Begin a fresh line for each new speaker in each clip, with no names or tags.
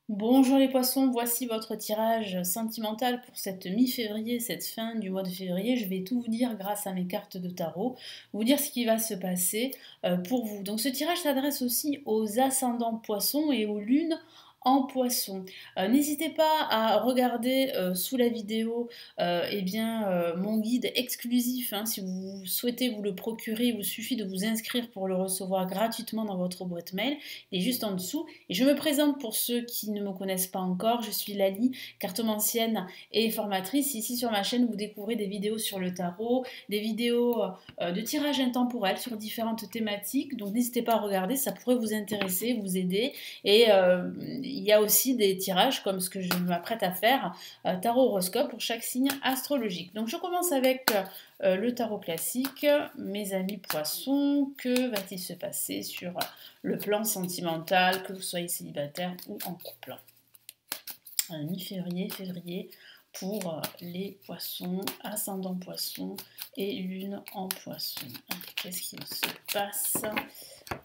Bonjour les poissons, voici votre tirage sentimental pour cette mi-février, cette fin du mois de février. Je vais tout vous dire grâce à mes cartes de tarot, vous dire ce qui va se passer pour vous. Donc ce tirage s'adresse aussi aux ascendants poissons et aux lunes en poisson. N'hésitez pas à regarder sous la vidéo mon guide exclusif. Si vous souhaitez vous le procurer, il vous suffit de vous inscrire pour le recevoir gratuitement dans votre boîte mail. Il est juste en dessous. Et je me présente pour ceux qui ne me connaissent pas encore. Je suis Lali, cartomancienne et formatrice. Ici sur ma chaîne, vous découvrez des vidéos sur le tarot, des vidéos de tirage intemporel sur différentes thématiques. Donc n'hésitez pas à regarder, ça pourrait vous intéresser, vous aider. Et il y a aussi des tirages comme ce que je m'apprête à faire, tarot horoscope pour chaque signe astrologique. Donc je commence avec le tarot classique. Mes amis poissons, que va-t-il se passer sur le plan sentimental, que vous soyez célibataire ou en couple? Mi-février, février, pour les poissons, ascendant poisson et lune en poisson. Qu'est-ce qu'il se passe?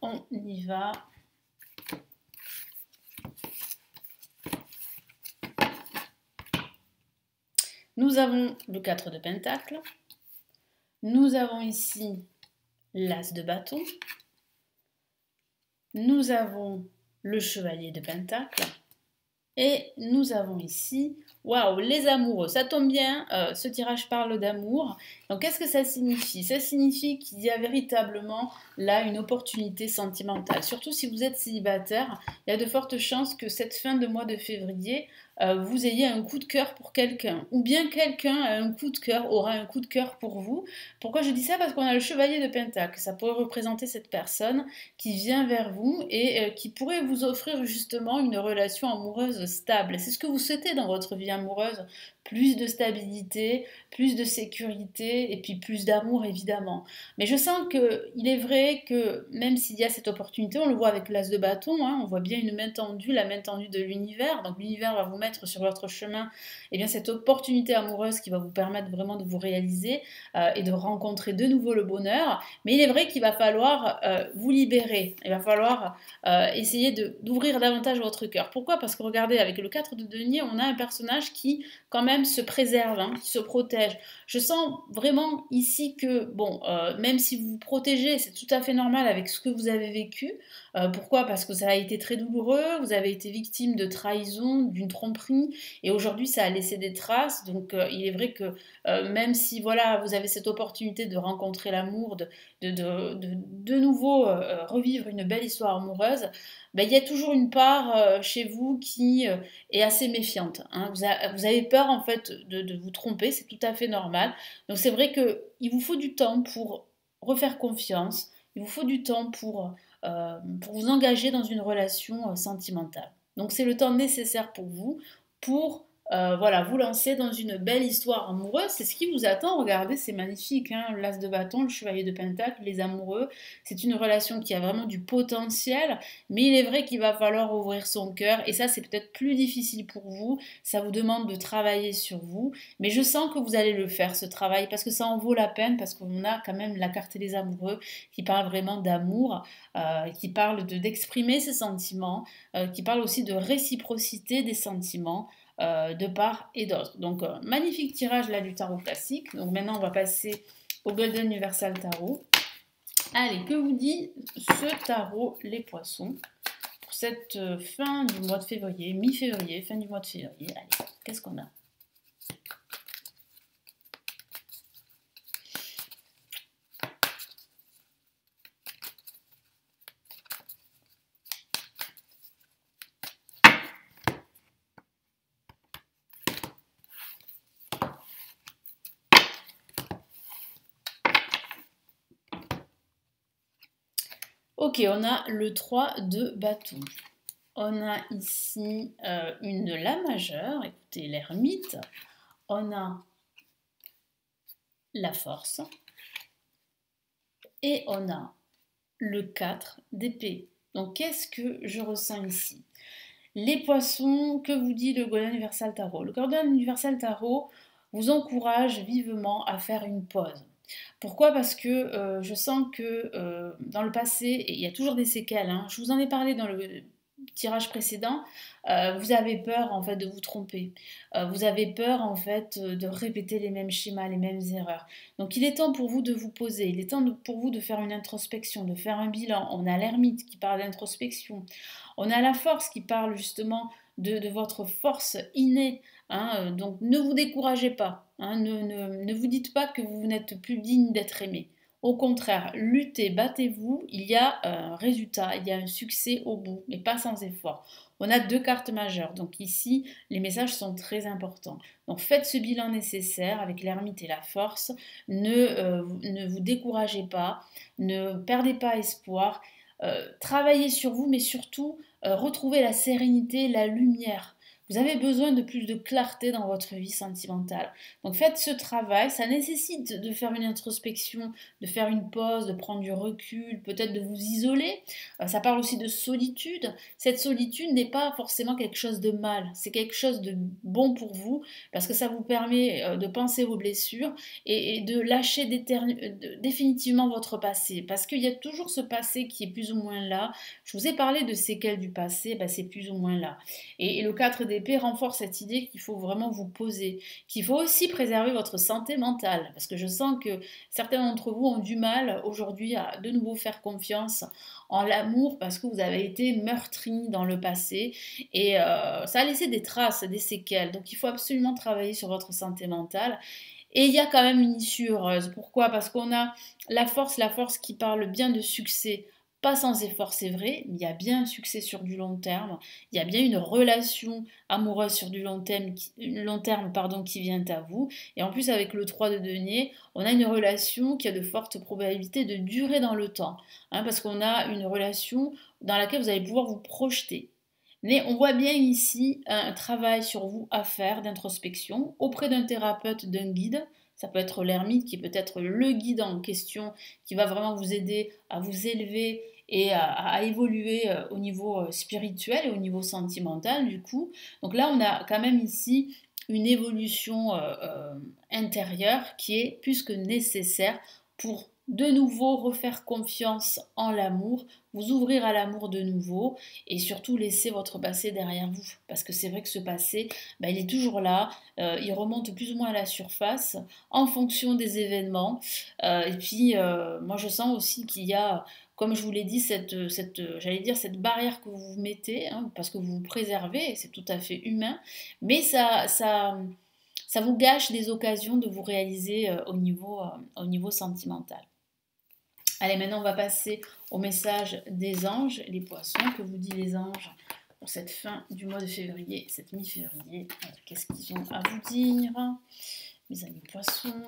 On y va. Nous avons le 4 de Pentacle. Nous avons ici l'As de bâton. Nous avons le Chevalier de Pentacle. Et nous avons ici, waouh, les amoureux. Ça tombe bien, ce tirage parle d'amour. Donc qu'est-ce que ça signifie? Ça signifie qu'il y a véritablement là une opportunité sentimentale. Surtout si vous êtes célibataire, il y a de fortes chances que cette fin de mois de février, vous ayez un coup de cœur pour quelqu'un. Ou bien quelqu'un a un coup de cœur, aura un coup de cœur pour vous. Pourquoi je dis ça? Parce qu'on a le Chevalier de Pentacle. Ça pourrait représenter cette personne qui vient vers vous et qui pourrait vous offrir justement une relation amoureuse stable. C'est ce que vous souhaitez dans votre vie amoureuse. Plus de stabilité, plus de sécurité et puis plus d'amour évidemment. Mais je sens qu'il est vrai que même s'il y a cette opportunité, on le voit avec l'As de bâton, on voit bien une main tendue, la main tendue de l'univers. Donc l'univers va vous mettre sur votre chemin cette opportunité amoureuse qui va vous permettre vraiment de vous réaliser et de rencontrer de nouveau le bonheur. Mais il est vrai qu'il va falloir vous libérer. Il va falloir essayer d'ouvrir davantage votre cœur. Pourquoi? Parce que regardez, avec le 4 de denier, on a un personnage qui quand même se préserve, qui se protège. Je sens vraiment ici que, bon, même si vous vous protégez, c'est tout à fait normal avec ce que vous avez vécu. Pourquoi? Parce que ça a été très douloureux, vous avez été victime de trahison, d'une tromperie, et aujourd'hui ça a laissé des traces. Donc il est vrai que même si voilà, vous avez cette opportunité de rencontrer l'amour, de nouveau revivre une belle histoire amoureuse, ben, il y a toujours une part chez vous qui est assez méfiante. Vous avez peur en fait de vous tromper, c'est tout à fait normal. Donc c'est vrai qu'il vous faut du temps pour refaire confiance, il vous faut du temps pour vous engager dans une relation sentimentale. Donc c'est le temps nécessaire pour vous pour voilà, vous lancer dans une belle histoire amoureuse. C'est ce qui vous attend. Regardez, c'est magnifique, l'As de bâton, le Chevalier de Pentacle, les amoureux. C'est une relation qui a vraiment du potentiel, mais il est vrai qu'il va falloir ouvrir son cœur et ça c'est peut-être plus difficile pour vous. Ça vous demande de travailler sur vous, mais je sens que vous allez le faire ce travail parce que ça en vaut la peine, parce qu'on a quand même la carte des amoureux qui parle vraiment d'amour, qui parle d'exprimer ses sentiments, qui parle aussi de réciprocité des sentiments de part et d'autre. Donc magnifique tirage là du tarot classique. Donc maintenant on va passer au Golden Universal Tarot. Allez, que vous dit ce tarot les poissons pour cette fin du mois de février, mi-février, fin du mois de février? Allez, qu'est-ce qu'on a? Ok, on a le 3 de bâton. On a ici une La majeure, écoutez, l'ermite. On a la force. Et on a le 4 d'épée. Donc qu'est-ce que je ressens ici? Les poissons, que vous dit le Golden Universal Tarot? Le Golden Universal Tarot vous encourage vivement à faire une pause. Pourquoi? Parce que je sens que dans le passé, et il y a toujours des séquelles, je vous en ai parlé tirage précédent, vous avez peur en fait de vous tromper. Vous avez peur en fait de répéter les mêmes schémas, les mêmes erreurs. Donc il est temps pour vous de vous poser, il est temps pour vous de faire une introspection, de faire un bilan. On a l'ermite qui parle d'introspection. On a la force qui parle justement de votre force innée. Hein, donc ne vous découragez pas. Hein, ne vous dites pas que vous n'êtes plus digne d'être aimé. Au contraire, luttez, battez-vous, il y a un résultat, il y a un succès au bout, mais pas sans effort. On a deux cartes majeures, donc ici, les messages sont très importants. Donc faites ce bilan nécessaire avec l'ermite et la force, ne vous découragez pas, ne perdez pas espoir, travaillez sur vous, mais surtout, retrouvez la sérénité, la lumière. Vous avez besoin de plus de clarté dans votre vie sentimentale. Donc faites ce travail, ça nécessite de faire une introspection, de faire une pause, de prendre du recul, peut-être de vous isoler. Ça parle aussi de solitude. Cette solitude n'est pas forcément quelque chose de mal, c'est quelque chose de bon pour vous parce que ça vous permet de penser vos blessures et de lâcher définitivement votre passé. Parce qu'il y a toujours ce passé qui est plus ou moins là. Je vous ai parlé de séquelles du passé, ben c'est plus ou moins là. Et le 4 d'épée renforce cette idée qu'il faut vraiment vous poser, qu'il faut aussi préserver votre santé mentale, parce que je sens que certains d'entre vous ont du mal aujourd'hui à de nouveau faire confiance en l'amour parce que vous avez été meurtri dans le passé et ça a laissé des traces, des séquelles. Donc il faut absolument travailler sur votre santé mentale. Et il y a quand même une issue heureuse. Pourquoi? Parce qu'on a la force qui parle bien de succès. Pas sans effort, c'est vrai, mais il y a bien un succès sur du long terme. Il y a bien une relation amoureuse sur du long terme pardon, qui vient à vous. Et en plus, avec le 3 de denier, on a une relation qui a de fortes probabilités de durer dans le temps. Hein, parce qu'on a une relation dans laquelle vous allez pouvoir vous projeter. Mais on voit bien ici un travail sur vous à faire d'introspection auprès d'un thérapeute, d'un guide. Ça peut être l'ermite qui peut être le guide en question qui va vraiment vous aider à vous élever et à évoluer au niveau spirituel et au niveau sentimental du coup. Donc là, on a quand même ici une évolution intérieure qui est plus que nécessaire pour de nouveau refaire confiance en l'amour, vous ouvrir à l'amour de nouveau et surtout laisser votre passé derrière vous. Parce que c'est vrai que ce passé, il est toujours là, il remonte plus ou moins à la surface en fonction des événements. Et puis, moi je sens aussi qu'il y a, comme je vous l'ai dit, j'allais dire, cette barrière que vous vous mettez, hein, parce que vous vous préservez, et c'est tout à fait humain, mais ça vous gâche des occasions de vous réaliser au niveau sentimental. Allez, maintenant on va passer au message des anges, les poissons, que vous disent les anges pour cette fin du mois de février, cette mi-février. Qu'est-ce qu'ils ont à vous dire, mes amis poissons?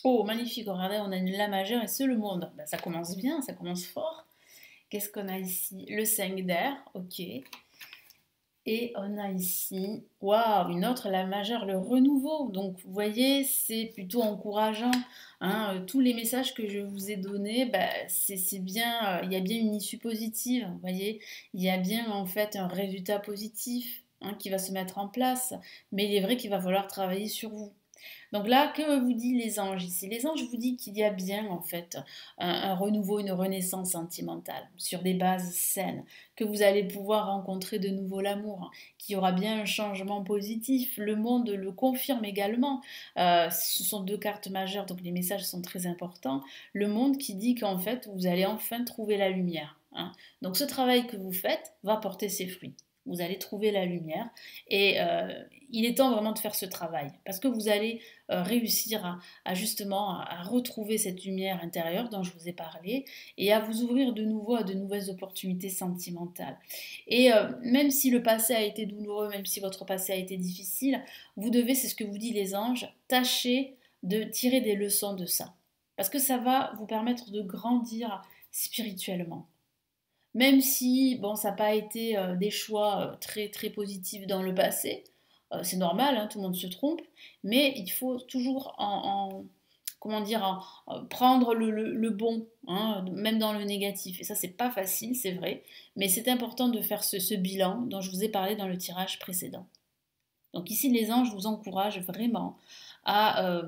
Oh, magnifique, regardez, on a une La majeure et c'est le monde. Ça commence bien, ça commence fort. Qu'est-ce qu'on a ici? Le 5 d'air, ok. Et on a ici, waouh, une autre La majeure, le renouveau. Donc, vous voyez, c'est plutôt encourageant. Hein. Tous les messages que je vous ai donnés, c'est bien, il y a bien une issue positive. Vous voyez, il y a bien en fait un résultat positif hein, qui va se mettre en place. Mais il est vrai qu'il va falloir travailler sur vous. Donc là, que vous dit les anges ici? Les anges vous disent qu'il y a bien en fait un renouveau, une renaissance sentimentale sur des bases saines, que vous allez pouvoir rencontrer de nouveau l'amour, qu'il y aura bien un changement positif. Le monde le confirme également. Ce sont deux cartes majeures, donc les messages sont très importants. Le monde qui dit qu'en fait, vous allez enfin trouver la lumière. Hein. Donc ce travail que vous faites va porter ses fruits. Vous allez trouver la lumière et il est temps vraiment de faire ce travail parce que vous allez réussir justement à retrouver cette lumière intérieure dont je vous ai parlé et à vous ouvrir de nouveau à de nouvelles opportunités sentimentales. Et même si le passé a été douloureux, même si votre passé a été difficile, vous devez, c'est ce que vous disent les anges, tâcher de tirer des leçons de ça. Parce que ça va vous permettre de grandir spirituellement. Même si, bon, ça n'a pas été des choix très très positifs dans le passé, c'est normal, hein, tout le monde se trompe, mais il faut toujours comment dire, prendre le bon, hein, même dans le négatif. Et ça, c'est pas facile, c'est vrai, mais c'est important de faire ce bilan dont je vous ai parlé dans le tirage précédent. Donc ici, les anges vous encouragent vraiment à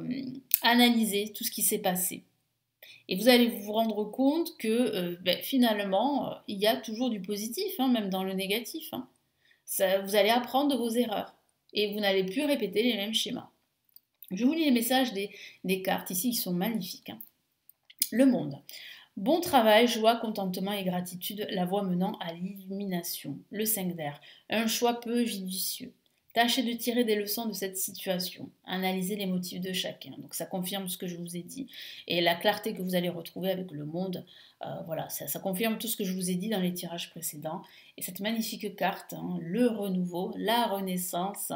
analyser tout ce qui s'est passé. Et vous allez vous rendre compte que finalement, il y a toujours du positif, hein, même dans le négatif. Hein. Vous allez apprendre de vos erreurs et vous n'allez plus répéter les mêmes schémas. Je vous lis les messages des cartes ici qui sont magnifiques. Hein. Le monde. Bon travail, joie, contentement et gratitude, la voie menant à l'illumination. Le 5 d'air. Un choix peu judicieux. Tâchez de tirer des leçons de cette situation. Analysez les motifs de chacun. Donc ça confirme ce que je vous ai dit. Et la clarté que vous allez retrouver avec le monde, voilà, ça confirme tout ce que je vous ai dit dans les tirages précédents. Et cette magnifique carte, hein, le renouveau, la renaissance,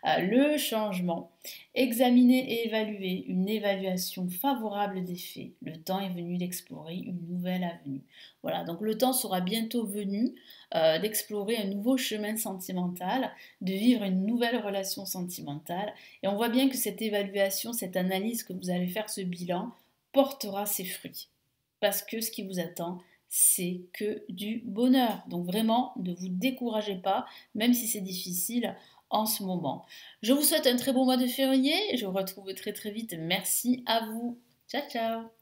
le changement. Examiner et évaluer, une évaluation favorable des faits. Le temps est venu d'explorer une nouvelle avenue. Voilà, donc le temps sera bientôt venu d'explorer un nouveau chemin sentimental, de vivre une nouvelle relation sentimentale. Et on voit bien que cette évaluation, cette analyse que vous allez faire, ce bilan, portera ses fruits. Parce que ce qui vous attend, c'est que du bonheur. Donc vraiment, ne vous découragez pas, même si c'est difficile en ce moment. Je vous souhaite un très bon mois de février. Je vous retrouve très très vite. Merci à vous. Ciao ciao.